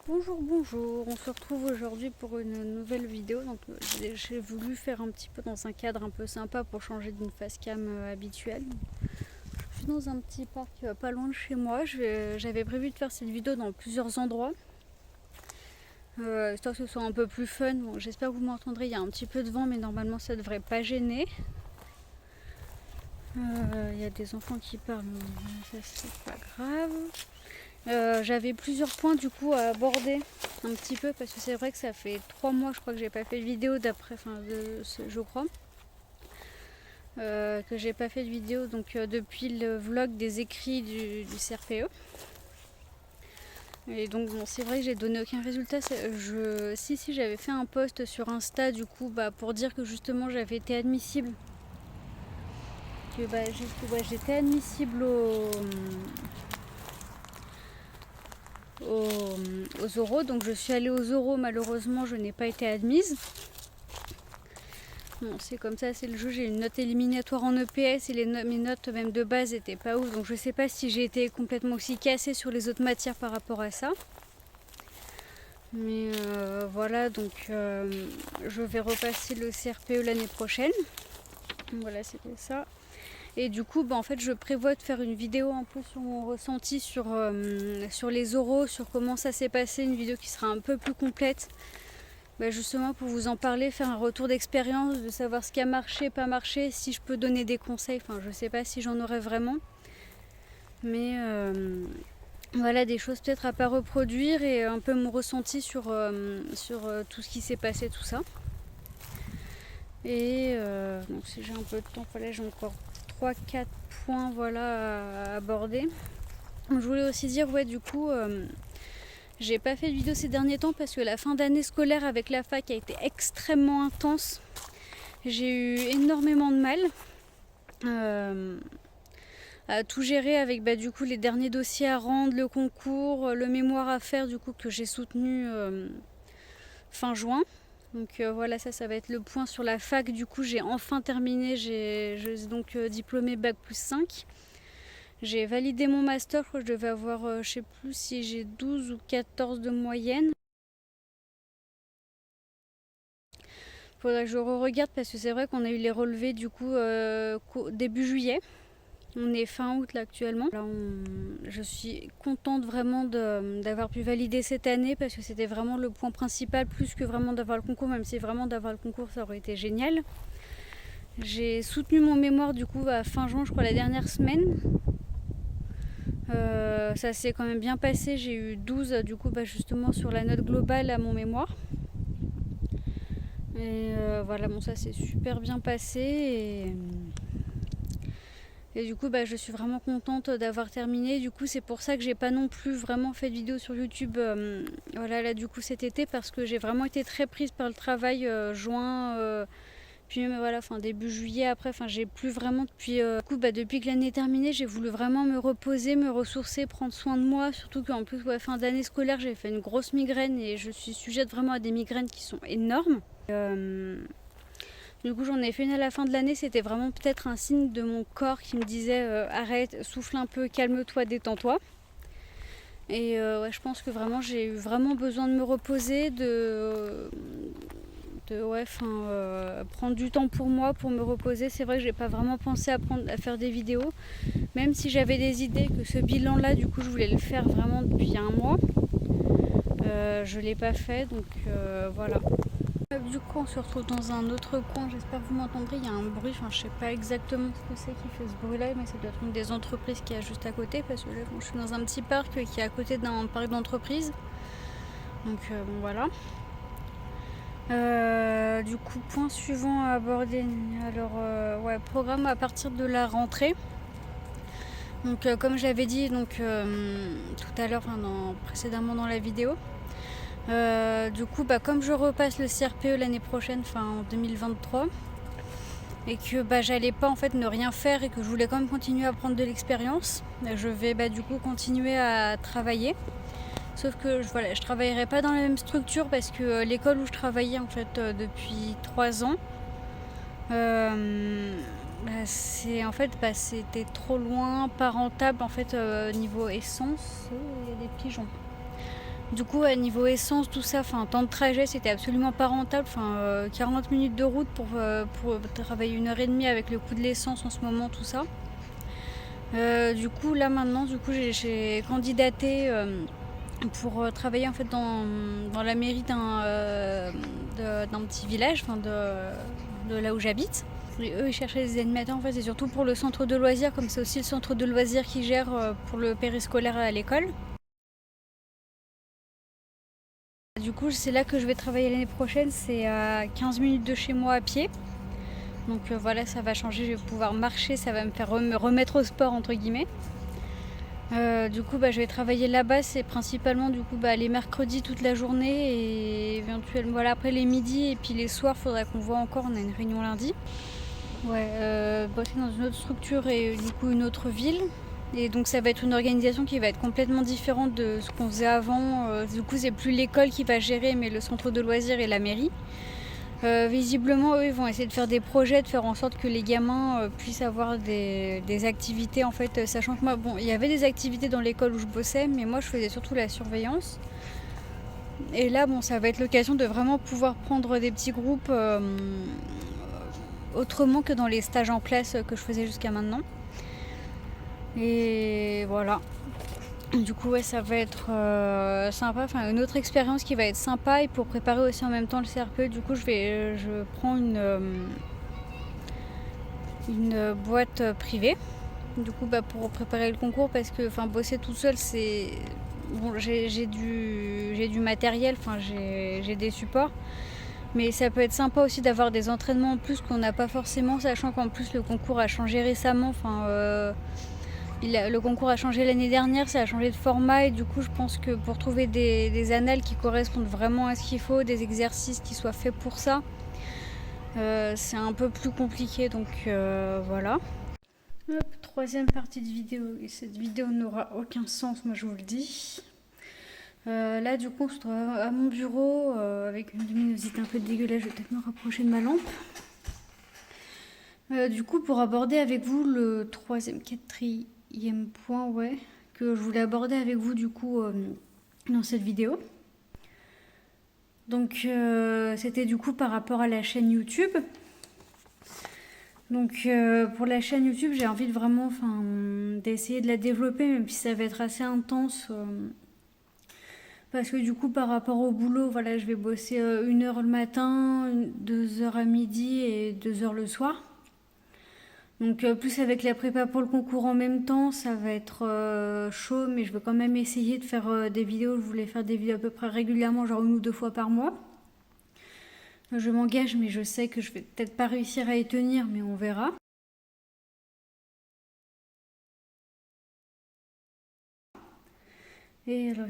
Bonjour, bonjour, on se retrouve aujourd'hui pour une nouvelle vidéo. Donc j'ai voulu faire un petit peu dans un cadre un peu sympa pour changer d'une facecam habituelle. Je suis dans un petit parc pas loin de chez moi. J'avais prévu de faire cette vidéo dans plusieurs endroits, histoire que ce soit un peu plus fun. Bon, j'espère que vous m'entendrez, il y a un petit peu de vent mais normalement ça devrait pas gêner. Il y a des enfants qui parlent, ça c'est pas grave. J'avais plusieurs points du coup à aborder un petit peu parce que c'est vrai que ça fait 3 mois je crois que j'ai pas fait de vidéo je crois que j'ai pas fait de vidéo donc depuis le vlog des écrits du CRPE. Et donc bon, c'est vrai que j'ai donné aucun résultat. Si j'avais fait un post sur Insta du coup pour dire que justement j'avais été admissible, que j'étais admissible aux oraux. Donc je suis allée aux oraux, malheureusement je n'ai pas été admise. Bon, c'est comme ça, c'est le jeu. J'ai une note éliminatoire en EPS et mes notes même de base n'étaient pas ouf. Donc je sais pas si j'ai été complètement aussi cassée sur les autres matières par rapport à ça. Mais voilà, donc je vais repasser le CRPE l'année prochaine. Voilà, c'était ça. Et du coup, en fait, je prévois de faire une vidéo un peu sur mon ressenti sur les oraux, sur comment ça s'est passé, une vidéo qui sera un peu plus complète. Justement pour vous en parler, faire un retour d'expérience, de savoir ce qui a marché, pas marché, si je peux donner des conseils. Enfin, je sais pas si j'en aurai vraiment. Mais voilà, des choses peut-être à pas reproduire et un peu mon ressenti sur tout ce qui s'est passé, tout ça. Et donc si j'ai un peu de temps, voilà, j'ai encore 3-4 points à aborder. Je voulais aussi dire, du coup, j'ai pas fait de vidéo ces derniers temps parce que la fin d'année scolaire avec la fac a été extrêmement intense. J'ai eu énormément de mal à tout gérer avec du coup les derniers dossiers à rendre, le concours, le mémoire à faire du coup que j'ai soutenu fin juin. Donc voilà, ça va être le point sur la fac. Du coup, j'ai enfin terminé. Je suis donc diplômée bac+5. J'ai validé mon master. Je crois que je devais avoir, je sais plus si j'ai 12 ou 14 de moyenne. Faudrait que je regarde parce que c'est vrai qu'on a eu les relevés du coup début juillet. On est fin août là actuellement. Là, je suis contente vraiment d'avoir pu valider cette année parce que c'était vraiment le point principal, plus que vraiment d'avoir le concours, même si vraiment d'avoir le concours ça aurait été génial. J'ai soutenu mon mémoire du coup à fin juin, je crois la dernière semaine. Ça s'est quand même bien passé, j'ai eu 12 du coup justement sur la note globale à mon mémoire. Et voilà, ça s'est super bien passé et du coup je suis vraiment contente d'avoir terminé. Du coup c'est pour ça que j'ai pas non plus vraiment fait de vidéo sur YouTube là du coup cet été parce que j'ai vraiment été très prise par le travail juin puis même début juillet après, j'ai plus vraiment depuis depuis que l'année est terminée, j'ai voulu vraiment me reposer, me ressourcer, prendre soin de moi, surtout qu'en plus fin d'année scolaire j'ai fait une grosse migraine et je suis sujette vraiment à des migraines qui sont énormes. Du coup j'en ai fait une à la fin de l'année, c'était vraiment peut-être un signe de mon corps qui me disait arrête, souffle un peu, calme-toi, détends-toi. Et je pense que vraiment j'ai eu vraiment besoin de me reposer, prendre du temps pour moi, pour me reposer. C'est vrai que j'ai pas vraiment pensé à faire des vidéos, même si j'avais des idées que ce bilan là du coup je voulais le faire vraiment depuis un mois. Je l'ai pas fait, donc voilà. Du coup on se retrouve dans un autre coin, j'espère que vous m'entendrez, il y a un bruit, je sais pas exactement ce que c'est qui fait ce bruit là, mais ça doit être une des entreprises qui est juste à côté, parce que là je suis dans un petit parc qui est à côté d'un parc d'entreprise. Donc voilà. Du coup point suivant à aborder, alors programme à partir de la rentrée. Donc comme j'avais dit tout à l'heure, précédemment dans la vidéo, du coup comme je repasse le CRPE l'année prochaine, en 2023, et que j'allais pas en fait ne rien faire et que je voulais quand même continuer à prendre de l'expérience, je vais du coup continuer à travailler. Sauf que je travaillerai pas dans la même structure parce que l'école où je travaillais en fait depuis 3 ans, c'était trop loin, pas rentable en fait niveau essence. Il y a des pigeons. Du coup, à niveau essence, tout ça, enfin, temps de trajet, c'était absolument pas rentable. 40 minutes de route pour travailler 1 heure et demie avec le coût de l'essence en ce moment, tout ça. Du coup, là maintenant, j'ai candidaté pour travailler en fait dans la mairie d'un petit village, de là où j'habite. Et eux, ils cherchaient des animateurs, en fait, c'est surtout pour le centre de loisirs, comme c'est aussi le centre de loisirs qui gère pour le périscolaire à l'école. Du coup, c'est là que je vais travailler l'année prochaine, c'est à 15 minutes de chez moi à pied. Donc voilà, ça va changer, je vais pouvoir marcher, ça va me faire me remettre au sport, entre guillemets. Du coup, je vais travailler là-bas, c'est principalement les mercredis toute la journée et éventuellement voilà, après les midis et puis les soirs, faudra qu'on voit encore, on a une réunion lundi. Ouais, bosser dans une autre structure et du coup une autre ville. Et donc ça va être une organisation qui va être complètement différente de ce qu'on faisait avant. Du coup, c'est plus l'école qui va gérer, mais le centre de loisirs et la mairie. Visiblement, eux, ils vont essayer de faire des projets, de faire en sorte que les gamins puissent avoir des activités, en fait, sachant que moi, il y avait des activités dans l'école où je bossais, mais moi, je faisais surtout la surveillance. Et là, ça va être l'occasion de vraiment pouvoir prendre des petits groupes autrement que dans les stages en classe que je faisais jusqu'à maintenant. Et voilà. Du coup, ouais, ça va être sympa, une autre expérience qui va être sympa. Et pour préparer aussi en même temps le CRPE, du coup, je prends une boîte privée. Du coup, pour préparer le concours, parce que bosser toute seule, c'est... Bon, j'ai du matériel, j'ai des supports. Mais ça peut être sympa aussi d'avoir des entraînements en plus qu'on n'a pas forcément, sachant qu'en plus le concours a changé récemment. Le concours a changé l'année dernière, ça a changé de format et du coup je pense que pour trouver des annales qui correspondent vraiment à ce qu'il faut, des exercices qui soient faits pour ça, c'est un peu plus compliqué, donc voilà. Hop, troisième partie de vidéo, et cette vidéo n'aura aucun sens, moi je vous le dis. Là du coup on se trouve à mon bureau avec une luminosité un peu dégueulasse, je vais peut-être me rapprocher de ma lampe. Du coup pour aborder avec vous le quatrième point, ouais, que je voulais aborder avec vous du coup dans cette vidéo. Donc c'était du coup par rapport à la chaîne YouTube. Donc pour la chaîne YouTube, j'ai envie de vraiment d'essayer de la développer, même si ça va être assez intense. Parce que du coup par rapport au boulot, voilà, je vais bosser 1 heure le matin, 2 heures à midi et 2 heures le soir. Donc plus avec la prépa pour le concours en même temps, ça va être chaud, mais je vais quand même essayer de faire des vidéos. Je voulais faire des vidéos à peu près régulièrement, genre 1 ou 2 fois par mois. Je m'engage, mais je sais que je vais peut-être pas réussir à y tenir, mais on verra. Et alors,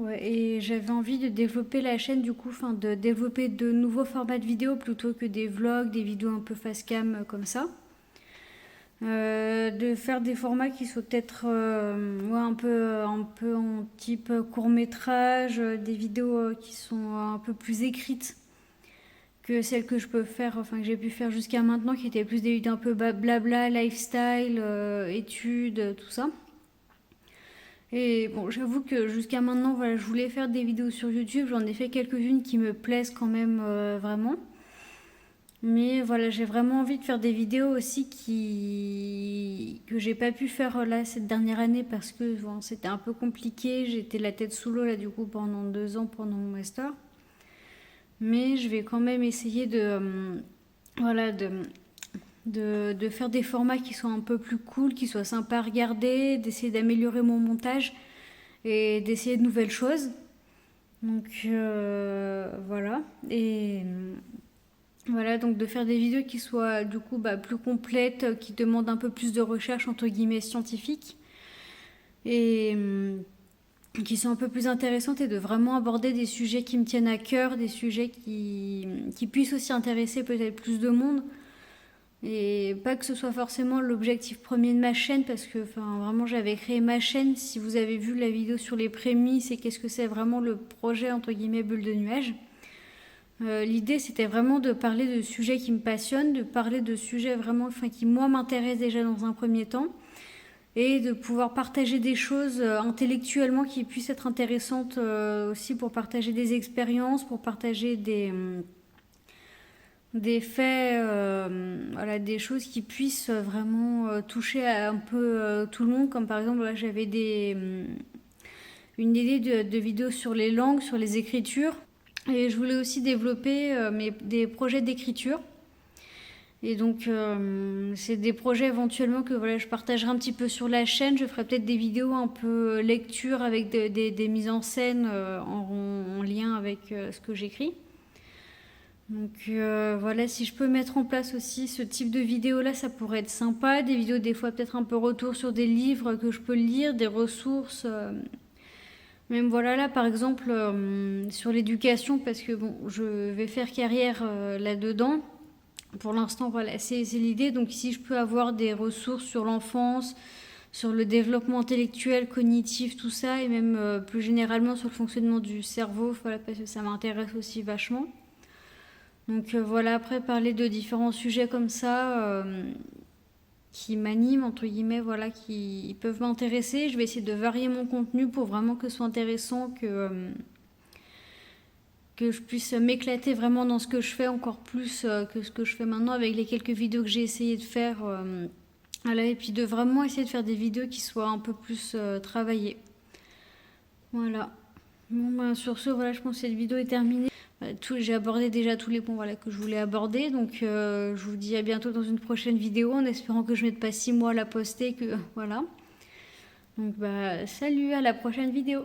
ouais, et j'avais envie de développer la chaîne du coup, de développer de nouveaux formats de vidéos plutôt que des vlogs, des vidéos un peu face cam comme ça. De faire des formats qui soient peut-être un peu en type court métrage, des vidéos qui sont un peu plus écrites que celles que je peux faire, que j'ai pu faire jusqu'à maintenant, qui étaient plus des vidéos un peu blabla, lifestyle, études, tout ça. Et bon, j'avoue que jusqu'à maintenant, voilà, je voulais faire des vidéos sur YouTube. J'en ai fait quelques-unes qui me plaisent quand même vraiment. Mais voilà, j'ai vraiment envie de faire des vidéos aussi que j'ai pas pu faire là cette dernière année parce que c'était un peu compliqué. J'étais la tête sous l'eau là du coup pendant 2 ans pendant mon master. Mais je vais quand même essayer voilà, de faire des formats qui soient un peu plus cool, qui soient sympas à regarder, d'essayer d'améliorer mon montage et d'essayer de nouvelles choses. Donc voilà. Et voilà, donc de faire des vidéos qui soient du coup plus complètes, qui demandent un peu plus de recherche entre guillemets scientifique et qui sont un peu plus intéressantes et de vraiment aborder des sujets qui me tiennent à cœur, des sujets qui puissent aussi intéresser peut-être plus de monde. Et pas que ce soit forcément l'objectif premier de ma chaîne, parce que vraiment j'avais créé ma chaîne. Si vous avez vu la vidéo sur les prémices et qu'est-ce que c'est vraiment le projet entre guillemets bulle de nuage, l'idée c'était vraiment de parler de sujets qui me passionnent, de parler de sujets vraiment qui moi m'intéressent déjà dans un premier temps, et de pouvoir partager des choses intellectuellement qui puissent être intéressantes aussi pour partager des expériences, pour partager des faits, voilà, des choses qui puissent vraiment toucher un peu tout le monde, comme par exemple là, j'avais une idée de vidéo sur les langues, sur les écritures, et je voulais aussi développer des projets d'écriture. Et donc, c'est des projets éventuellement que voilà, je partagerai un petit peu sur la chaîne. Je ferai peut-être des vidéos un peu lecture avec des mises en scène en lien avec ce que j'écris. Donc voilà, si je peux mettre en place aussi ce type de vidéo-là, ça pourrait être sympa. Des vidéos des fois peut-être un peu retour sur des livres que je peux lire, des ressources. Même voilà là par exemple sur l'éducation, parce que bon, je vais faire carrière là-dedans. Pour l'instant, voilà, c'est l'idée. Donc si je peux avoir des ressources sur l'enfance, sur le développement intellectuel, cognitif, tout ça, et même plus généralement sur le fonctionnement du cerveau, voilà, parce que ça m'intéresse aussi vachement. Donc voilà, après parler de différents sujets comme ça qui m'animent, entre guillemets, voilà, qui peuvent m'intéresser. Je vais essayer de varier mon contenu pour vraiment que ce soit intéressant, que je puisse m'éclater vraiment dans ce que je fais encore plus que ce que je fais maintenant avec les quelques vidéos que j'ai essayé de faire. Voilà, et puis de vraiment essayer de faire des vidéos qui soient un peu plus travaillées. Voilà. Bon, ben, sur ce, voilà, je pense que cette vidéo est terminée. J'ai abordé déjà tous les points voilà, que je voulais aborder. Donc je vous dis à bientôt dans une prochaine vidéo en espérant que je ne mette pas 6 mois à la poster. Que, voilà. Donc bah, salut, à la prochaine vidéo.